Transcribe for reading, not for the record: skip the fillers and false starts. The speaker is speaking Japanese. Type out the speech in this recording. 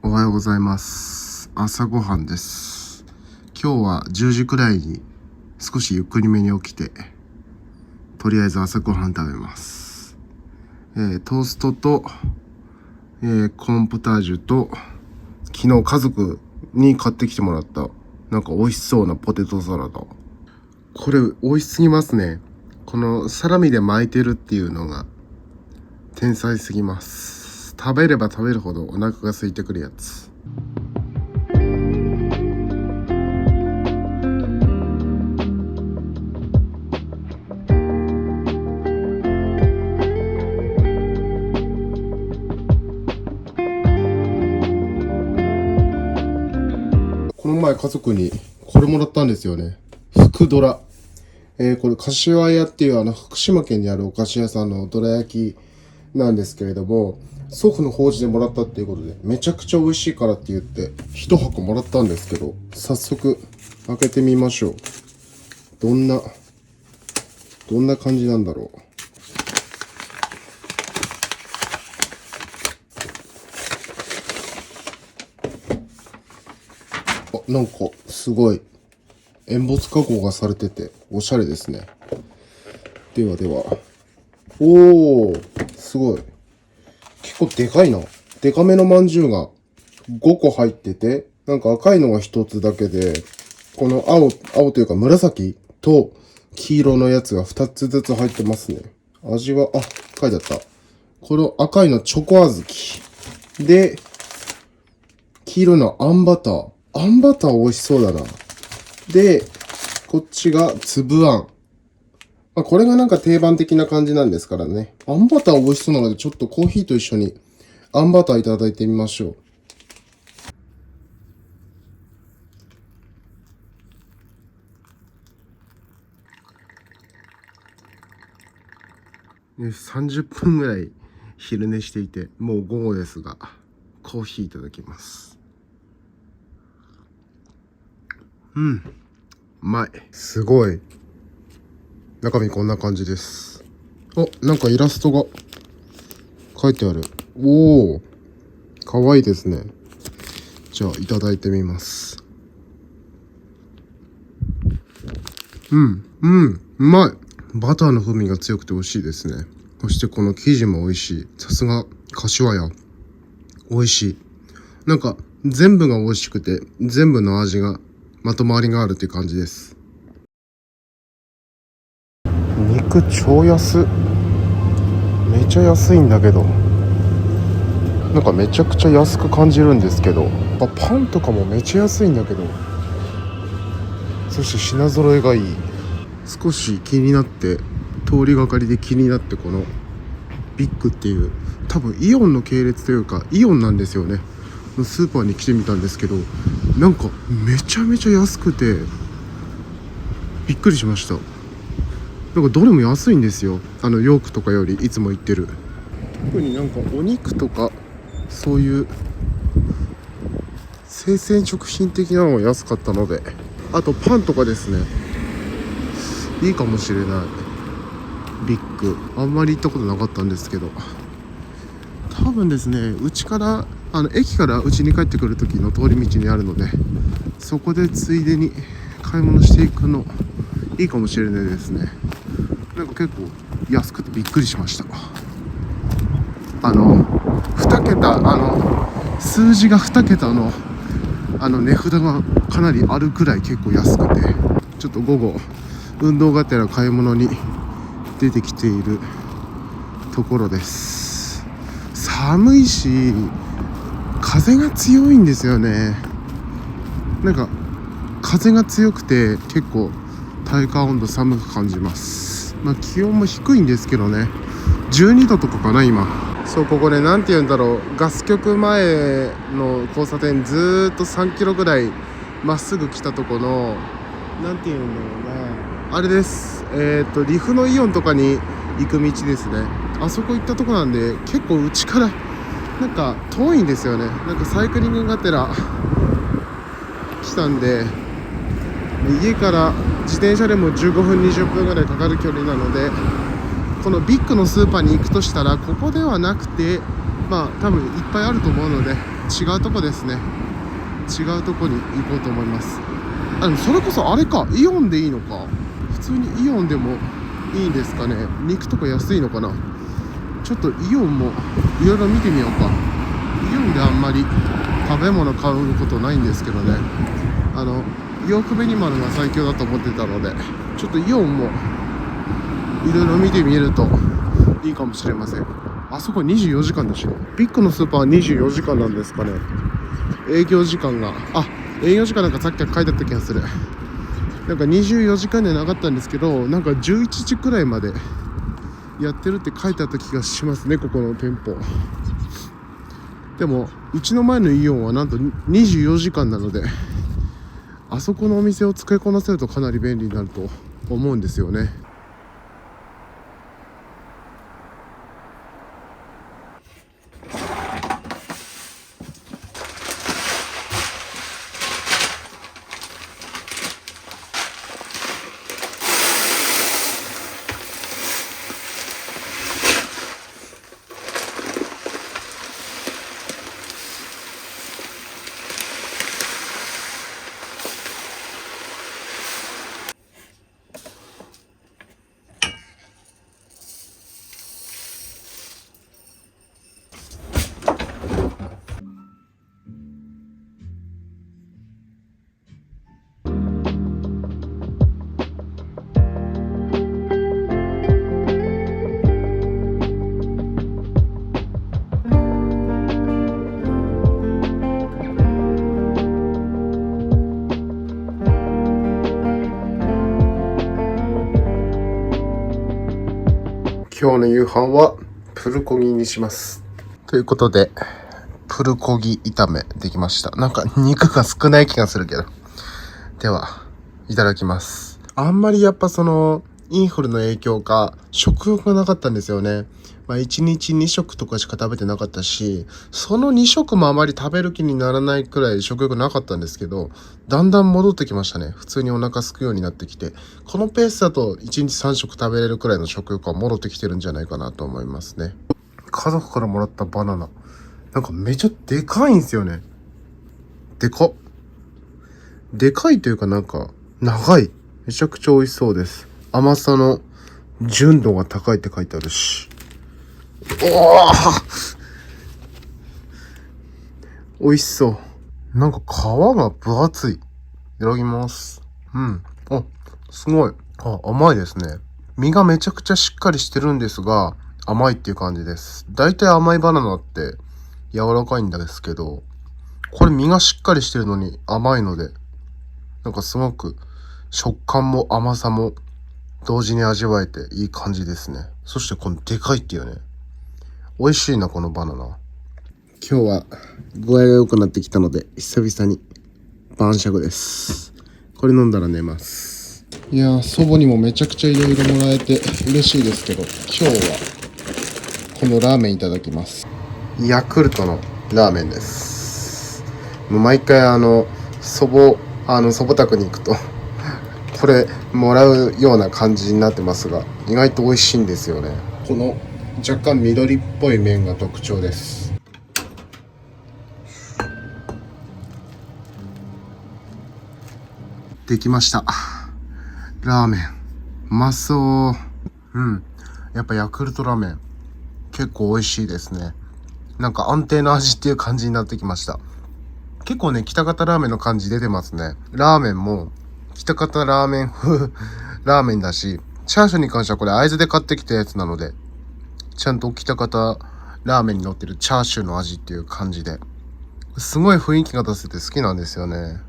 おはようございます。朝ごはんです。今日は10時くらいに少しゆっくりめに起きて、とりあえず朝ごはん食べます。トーストと、コーンポタージュと、昨日家族に買ってきてもらったなんか美味しそうなポテトサラダ。これ美味しすぎますね。このサラミで巻いてるっていうのが天才すぎます。食べれば食べるほどお腹が空いてくるやつ。この前家族にこれもらったんですよね。福ドラ。これ柏屋っていう福島県にあるお菓子屋さんのどら焼きなんですけれども、祖父の法事でもらったっていうことで、めちゃくちゃ美味しいからって言って一箱もらったんですけど、早速開けてみましょう。どんな感じなんだろう。なんかすごいエンボス加工がされてておしゃれですね。ではでは。おー、すごい。結構でかいな。でかめのまんじゅうが5個入ってて、なんか赤いのが1つだけで、この青というか紫と黄色のやつが2つずつ入ってますね。味は、書いてあった。この赤いのチョコ小豆。で、黄色のあんバター。あんバター美味しそうだな。で、こっちが粒あん。これがなんか定番的な感じなんですからね。あんバター美味しそうなので、ちょっとコーヒーと一緒にあんバターいただいてみましょう。30分ぐらい昼寝していて、もう午後ですが、コーヒーいただきます。うまい。すごい。中身こんな感じです。なんかイラストが書いてある。おー、かわいいですね。じゃあいただいてみます。うまい。バターの風味が強くて美味しいですね。そしてこの生地も美味しい。さすが柏屋。美味しい。なんか全部が美味しくて、全部の味がまとまりがあるっていう感じです。肉超安。めちゃ安いんだけど、なんかめちゃくちゃ安く感じるんですけど、パンとかもめちゃ安いんだけど、そして品揃えがいい。少し気になって、通りがかりで気になって、このビッグっていう多分イオンの系列というかイオンなんですよねのスーパーに来てみたんですけど、なんかめちゃめちゃ安くてびっくりしました。なんかどれも安いんですよ。ヨークとかよりいつも行ってる。特になんかお肉とかそういう生鮮食品的なのが安かったので、あとパンとかですね、いいかもしれない。ビッグあんまり行ったことなかったんですけど、多分ですね、うちから駅からうちに帰ってくる時の通り道にあるので、そこでついでに買い物していくのいいかもしれないですね。なんか結構安くてびっくりしました。2桁数字が2桁の値札がかなりあるくらい結構安くて、ちょっと午後運動がてら買い物に出てきているところです。寒いし風が強いんですよね。なんか風が強くて結構体感温度寒く感じます。気温も低いんですけどね、12度とかかな今。そう、ここね、なんて言うんだろう、ガス局前の交差点ずーっと3キロぐらいまっすぐ来たとこの、なんて言うんだろうな、あれです。リフのイオンとかに行く道ですね。あそこ行ったとこなんで、結構うちからなんか遠いんですよね。なんかサイクリングがてら来たんで、家から自転車でも15分20分ぐらいかかる距離なので、このビッグのスーパーに行くとしたらここではなくて、多分いっぱいあると思うので、違うとこですね。違うとこに行こうと思います。でもそれこそあれか、イオンでいいのか。普通にイオンでもいいんですかね。肉とか安いのかな。ちょっとイオンもいろいろ見てみようか。イオンであんまり食べ物買うことないんですけどね。ヨークベニマルが最強だと思ってたので、ちょっとイオンもいろいろ見てみるといいかもしれません。あそこ24時間でしょ。ビッグのスーパーは24時間なんですかね。営業時間が営業時間なんかさっき書いてあった気がする。なんか24時間でなかったんですけど、なんか11時くらいまでやってるって書いてあった気がしますね、ここの店舗。でもうちの前のイオンはなんと24時間なので、あそこのお店を使いこなせるとかなり便利になると思うんですよね。今日の夕飯はプルコギにします。ということで、プルコギ炒めできました。なんか肉が少ない気がするけど。では、いただきます。あんまりやっぱインフルの影響か、食欲がなかったんですよね。1日2食とかしか食べてなかったし、その2食もあまり食べる気にならないくらい食欲なかったんですけど、だんだん戻ってきましたね。普通にお腹空くようになってきて、このペースだと1日3食食べれるくらいの食欲は戻ってきてるんじゃないかなと思いますね。家族からもらったバナナ。なんかめちゃでかいんですよね。でかっ。でかいというかなんか長い。めちゃくちゃ美味しそうです。甘さの純度が高いって書いてあるし。おー美味しそう。なんか皮が分厚い。いただきます。うん。すごい。甘いですね。身がめちゃくちゃしっかりしてるんですが、甘いっていう感じです。だいたい甘いバナナって柔らかいんですけど、これ身がしっかりしてるのに甘いので、なんかすごく食感も甘さも同時に味わえていい感じですね。そしてこのでかいっていうね。美味しいな、このバナナ。今日は具合が良くなってきたので、久々に晩酌です。これ飲んだら寝ます。いやー、祖母にもめちゃくちゃいろいろもらえて嬉しいですけど、今日はこのラーメンいただきます。ヤクルトのラーメンです。もう毎回祖母宅に行くとこれもらうような感じになってますが、意外と美味しいんですよね。この若干緑っぽい麺が特徴です。できました。ラーメンうまそう。やっぱヤクルトラーメン結構美味しいですね。なんか安定の味っていう感じになってきました。結構ね、喜多方ラーメンの感じ出てますね。ラーメンも喜多方ラーメン風ラーメンだし、チャーシューに関してはこれ会津で買ってきたやつなので、ちゃんと喜多方ラーメンに乗ってるチャーシューの味っていう感じで、すごい雰囲気が出せて好きなんですよね。